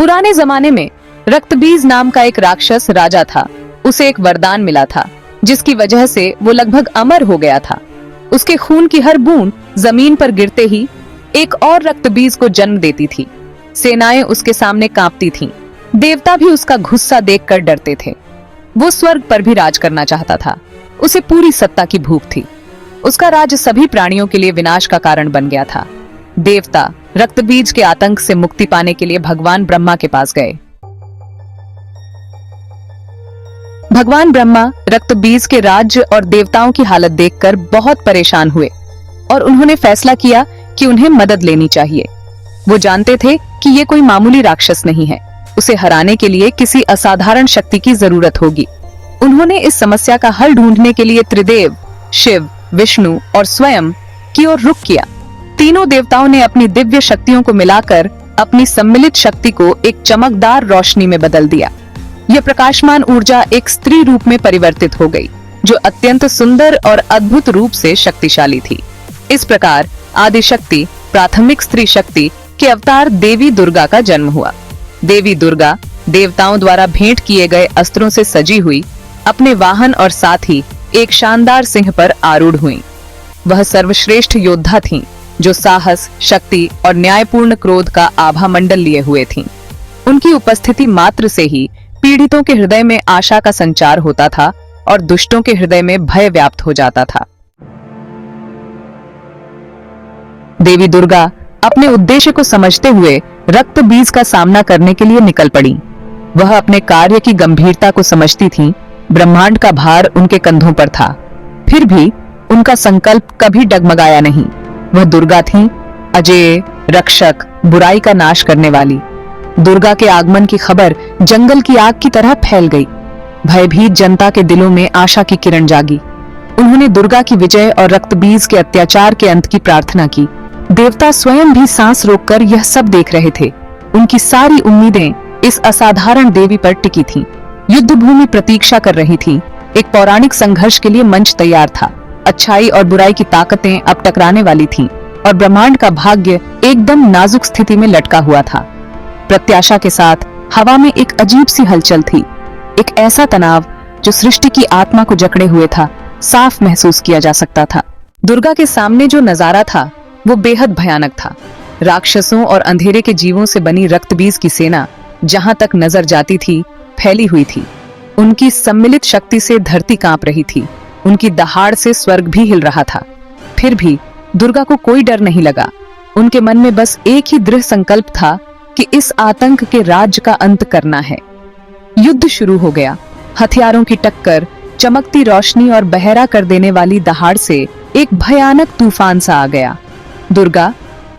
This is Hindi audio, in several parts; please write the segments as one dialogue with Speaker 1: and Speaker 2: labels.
Speaker 1: पुराने जमाने में रक्तबीज नाम का एक राक्षस राजा था। उसे एक वरदान मिला था जिसकी वजह से वो लगभग अमर हो गया था। उसके खून की हर बूंद जमीन पर गिरते ही एक और रक्तबीज को जन्म देती थी। सेनाएं उसके सामने कांपती थीं। देवता भी उसका गुस्सा देखकर डरते थे। वो स्वर्ग पर भी राज करना चाहता था। उसे पूरी सत्ता की भूख थी। उसका राज सभी प्राणियों के लिए विनाश का कारण बन गया था। देवता रक्तबीज के आतंक से मुक्ति पाने के लिए भगवान ब्रह्मा के पास गए। भगवान ब्रह्मा रक्तबीज के राज्य और देवताओं की हालत देखकर बहुत परेशान हुए और उन्होंने फैसला किया कि उन्हें मदद लेनी चाहिए। वो जानते थे कि ये कोई मामूली राक्षस नहीं है। उसे हराने के लिए किसी असाधारण शक्ति की जरूरत होगी। उन्होंने इस समस्या का हल ढूंढने के लिए त्रिदेव, शिव, विष्णु और स्वयं की ओर रुख किया। तीनों देवताओं ने अपनी दिव्य शक्तियों को मिलाकर अपनी सम्मिलित शक्ति को एक चमकदार रोशनी में बदल दिया। यह प्रकाशमान ऊर्जा एक स्त्री रूप में परिवर्तित हो गई, जो अत्यंत सुंदर और अद्भुत रूप से शक्तिशाली थी। इस प्रकार आदि शक्ति, प्राथमिक स्त्री शक्ति के अवतार देवी दुर्गा का जन्म हुआ। देवी दुर्गा देवताओं द्वारा भेंट किए गए अस्त्रों से सजी हुई अपने वाहन और साथ ही एक शानदार सिंह पर आरूढ़ हुई। वह सर्वश्रेष्ठ योद्धा थीं, जो साहस, शक्ति और न्यायपूर्ण क्रोध का आभा मंडल लिए हुए थीं। उनकी उपस्थिति मात्र से ही पीड़ितों के हृदय में आशा का संचार होता था और दुष्टों के हृदय में भय व्याप्त हो जाता था। देवी दुर्गा अपने उद्देश्य को समझते हुए रक्तबीज का सामना करने के लिए निकल पड़ी। वह अपने कार्य की गंभीरता को समझती थीं। ब्रह्मांड का भार उनके कंधों पर था, फिर भी उनका संकल्प कभी डगमगाया नहीं। वह दुर्गा थीं, अजेय, रक्षक, बुराई का नाश करने वाली। दुर्गा के आगमन की खबर जंगल की आग की तरह फैल गई। भयभीत जनता के दिलों में आशा की किरण जागी। उन्होंने दुर्गा की विजय और रक्तबीज के अत्याचार के अंत की प्रार्थना की। देवता स्वयं भी सांस रोककर यह सब देख रहे थे। उनकी सारी उम्मीदें इस असाधारण देवी पर टिकी थीं। युद्ध भूमि प्रतीक्षा कर रही थी। एक पौराणिक संघर्ष के लिए मंच तैयार था। अच्छाई और बुराई की ताकतें अब टकराने वाली थीं और ब्रह्मांड का भाग्य एकदम नाजुक स्थिति में लटका हुआ था। प्रत्याशा के साथ हवा में एक अजीब सी हलचल थी। एक ऐसा तनाव जो सृष्टि की आत्मा को जकड़े हुए था, साफ महसूस किया जा सकता था। दुर्गा के सामने जो नजारा था वो बेहद भयानक था। राक्षसों और अंधेरे के जीवों से बनी रक्तबीज की सेना जहां तक नजर जाती थी फैली हुई थी। उनकी सम्मिलित शक्ति से धरती कांप रही थी। उनकी दहाड़ से स्वर्ग भी हिल रहा था। फिर भी दुर्गा को कोई डर नहीं लगा। उनके मन में बस एक ही दृढ़ संकल्प था कि इस आतंक के राज्य का अंत करना है। युद्ध शुरू हो गया। हथियारों की टक्कर, चमकती रोशनी और बहरा कर देने वाली दहाड़ से एक भयानक तूफान सा आ गया। दुर्गा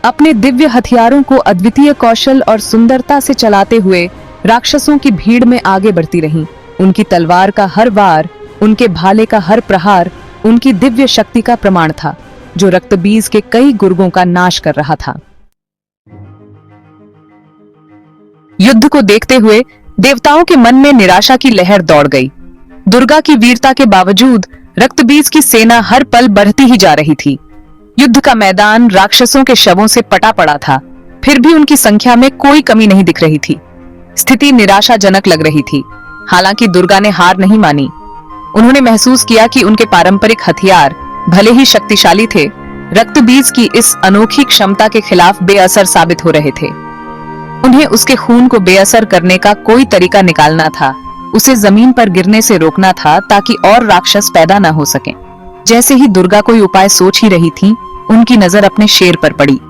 Speaker 1: अपने दिव्य हथियारों को अद्वितीय कौशल और सुंदरता से चलाते हुए राक्षसों की भीड़ में आगे बढ़ती रहीं। उनकी तलवार का हर वार, उनके भाले का हर प्रहार उनकी दिव्य शक्ति का प्रमाण था, जो रक्तबीज के कई गुर्गों का नाश कर रहा था। युद्ध को देखते हुए देवताओं के मन में निराशा की लहर दौड़ गई। दुर्गा की वीरता के बावजूद रक्तबीज की सेना हर पल बढ़ती ही जा रही थी। युद्ध का मैदान राक्षसों के शवों से पटा पड़ा था, फिर भी उनकी संख्या में कोई कमी नहीं दिख रही थी। स्थिति निराशाजनक लग रही थी। हालांकि दुर्गा ने हार नहीं मानी। उन्होंने महसूस किया कि उनके पारंपरिक हथियार भले ही शक्तिशाली थे, रक्तबीज की इस अनोखी क्षमता के खिलाफ बेअसर साबित हो रहे थे। उन्हें उसके खून को बेअसर करने का कोई तरीका निकालना था। उसे जमीन पर गिरने से रोकना था ताकि और राक्षस पैदा न हो सकें। जैसे ही दुर्गा कोई उपाय सोच ही रही थी, उनकी नजर अपने शेर पर पड़ी।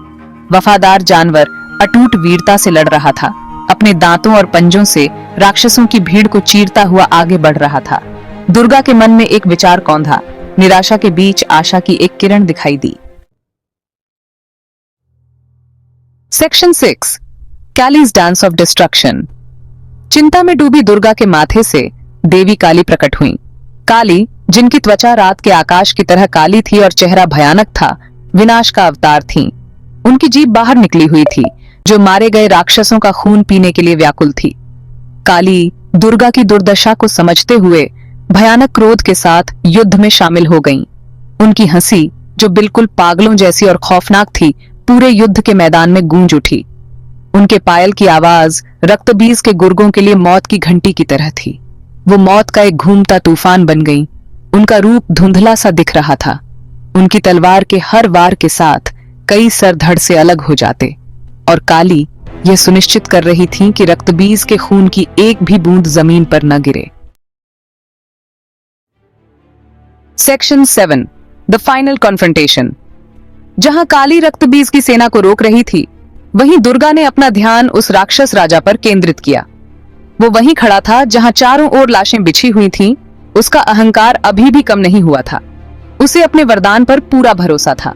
Speaker 1: वफादार जानवर अटूट वीरता से लड़ रहा था। अपने दांतों और पंजों से राक्षसों की भीड़ को चीरता हुआ आगे बढ़ रहा था। दुर्गा के मन में एक विचार कौंधा। निराशा के बीच आशा की एक किरण दिखाई दी। Section 6, Kali's dance of destruction. चिंता में डूबी दुर्गा के माथे से देवी काली प्रकट हुई। काली, जिनकी त्वचा रात के आकाश की तरह काली थी और चेहरा भयानक था, विनाश का अवतार थीं। उनकी जीभ बाहर निकली हुई थी, जो मारे गए राक्षसों का खून पीने के लिए व्याकुल थी। काली दुर्गा की दुर्दशा को समझते हुए भयानक क्रोध के साथ युद्ध में शामिल हो गईं। उनकी हंसी, जो बिल्कुल पागलों जैसी और खौफनाक थी, पूरे युद्ध के मैदान में गूंज उठी। उनके पायल की आवाज रक्तबीज के गुर्गों के लिए मौत की घंटी की तरह थी। वो मौत का एक घूमता तूफान बन गई। उनका रूप धुंधला सा दिख रहा था। उनकी तलवार के हर वार के साथ कई सर धड़ से अलग हो जाते और काली यह सुनिश्चित कर रही थी कि रक्तबीज के खून की एक भी बूंद जमीन पर न गिरे। Section 7 the final confrontation. जहां काली रक्तबीज की सेना को रोक रही थी, वहीं दुर्गा ने अपना ध्यान उस राक्षस राजा पर केंद्रित किया। वो वहीं खड़ा था जहां चारों ओर लाशें बिछी हुई थीं। उसका अहंकार अभी भी कम नहीं हुआ था। उसे अपने वरदान पर पूरा भरोसा था।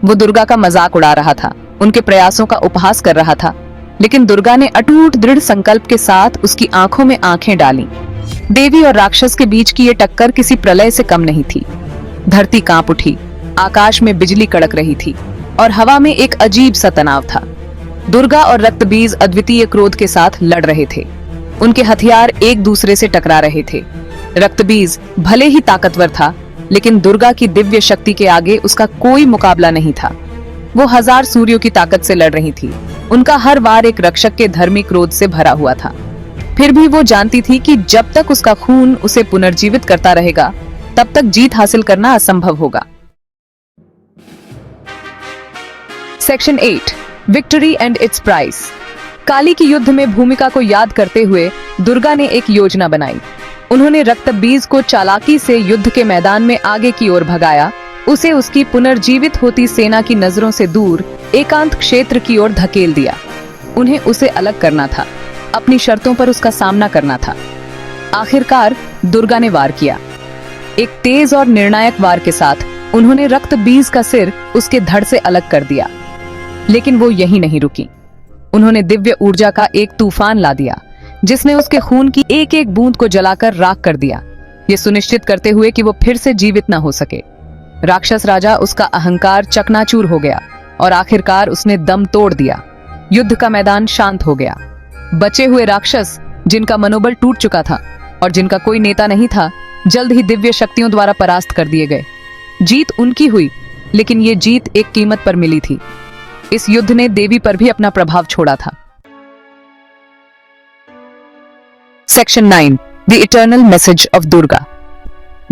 Speaker 1: वो दुर्गा का मजाक उड़ा रहा था, उनके प्रयासों का उपहास कर रहा था, लेकिन दुर्गा ने अटूट दृढ़ संकल्प के साथ उसकी आंखों में आंखें डाली। देवी और राक्षस के बीच की ये टक्कर किसी प्रलय से कम नहीं थी। धरती कांप उठी, आकाश में बिजली कड़क रही थी और हवा में एक अजीब सा तनाव था। दुर्गा और रक्तबीज अद्वितीय क्रोध के साथ लड़ रहे थे। उनके हथियार एक दूसरे से टकरा रहे थे। रक्तबीज भले ही ताकतवर था, लेकिन दुर्गा की दिव्य शक्ति के आगे उसका कोई मुकाबला नहीं था। वो 1000 सूर्यों की ताकत से लड़ रही थी। उनका हर वार एक रक्षक के धर्मी क्रोध से भरा हुआ था। फिर भी वो जानती थी कि जब तक उसका खून उसे पुनर्जीवित करता रहेगा, तब तक जीत हासिल करना असंभव होगा। Section 8 victory and its price. Kali की युद्ध में भूमिका को याद करते हुए दुर्गा ने एक योजना बनाई। उन्होंने रक्तबीज को चालाकी से युद्ध के मैदान में आगे की ओर भगाया। उसे उसकी पुनर्जीवित होती सेना की नजरों से दूर एकांत क्षेत्र की ओर धकेल दिया। उन्हें उसे अलग करना था, अपनी शर्तों पर उसका सामना करना था। आखिरकार दुर्गा ने वार किया। एक तेज और निर्णायक वार के साथ उन्होंने रक्तबीज का सिर उसके धड़ से अलग कर दिया। लेकिन वो यहीं नहीं रुकी। उन्होंने दिव्य ऊर्जा का एक तूफान ला दिया, जिसने उसके खून की एक एक बूंद को जलाकर राख कर दिया, ये सुनिश्चित करते हुए कि वो फिर से जीवित न हो सके। राक्षस राजा, उसका अहंकार चकनाचूर हो गया और आखिरकार उसने दम तोड़ दिया। युद्ध का मैदान शांत हो गया। बचे हुए राक्षस, जिनका मनोबल टूट चुका था और जिनका कोई नेता नहीं था, जल्द ही दिव्य शक्तियों द्वारा परास्त कर दिए गए। जीत उनकी हुई, लेकिन ये जीत एक कीमत पर मिली थी। इस युद्ध ने देवी पर भी अपना प्रभाव छोड़ा था। Section 9 the eternal message of Durga.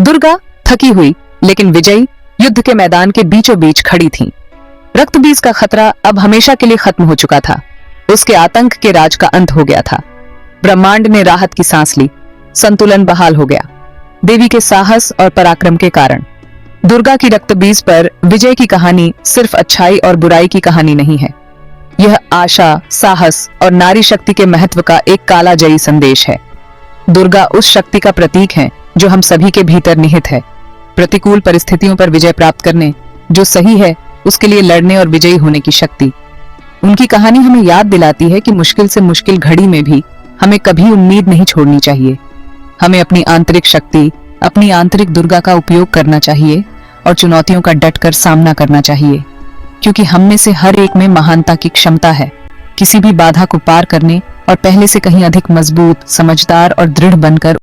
Speaker 1: Durga थकी हुई लेकिन विजयी युद्ध के मैदान के बीचों बीच खड़ी थीं। रक्तबीज का खतरा अब हमेशा के लिए खत्म हो चुका था। उसके आतंक के राज का अंत हो गया था। ब्रह्मांड ने राहत की सांस ली। संतुलन बहाल हो गया, देवी के साहस और पराक्रम के कारण। दुर्गा की रक्तबीज पर विजय की कहानी सिर्फ अच्छाई और बुराई की कहानी नहीं है। यह आशा, साहस और नारी शक्ति के महत्व का एक कालाजयी संदेश है। दुर्गा उस शक्ति का प्रतीक है जो हम सभी के भीतर निहित है। प्रतिकूल परिस्थितियों पर विजय प्राप्त करने, जो सही है उसके लिए लड़ने और विजयी होने की शक्ति। उनकी कहानी हमें याद दिलाती है कि मुश्किल से मुश्किल घड़ी में भी हमें कभी उम्मीद नहीं छोड़नी चाहिए। हमें अपनी आंतरिक शक्ति, अपनी आंतरिक दुर्गा का उपयोग करना चाहिए और चुनौतियों का डटकर सामना करना चाहिए, क्योंकि हम में से हर एक में महानता की क्षमता है, किसी भी बाधा को पार करने और पहले से कहीं अधिक मजबूत, समझदार और दृढ़ बनकर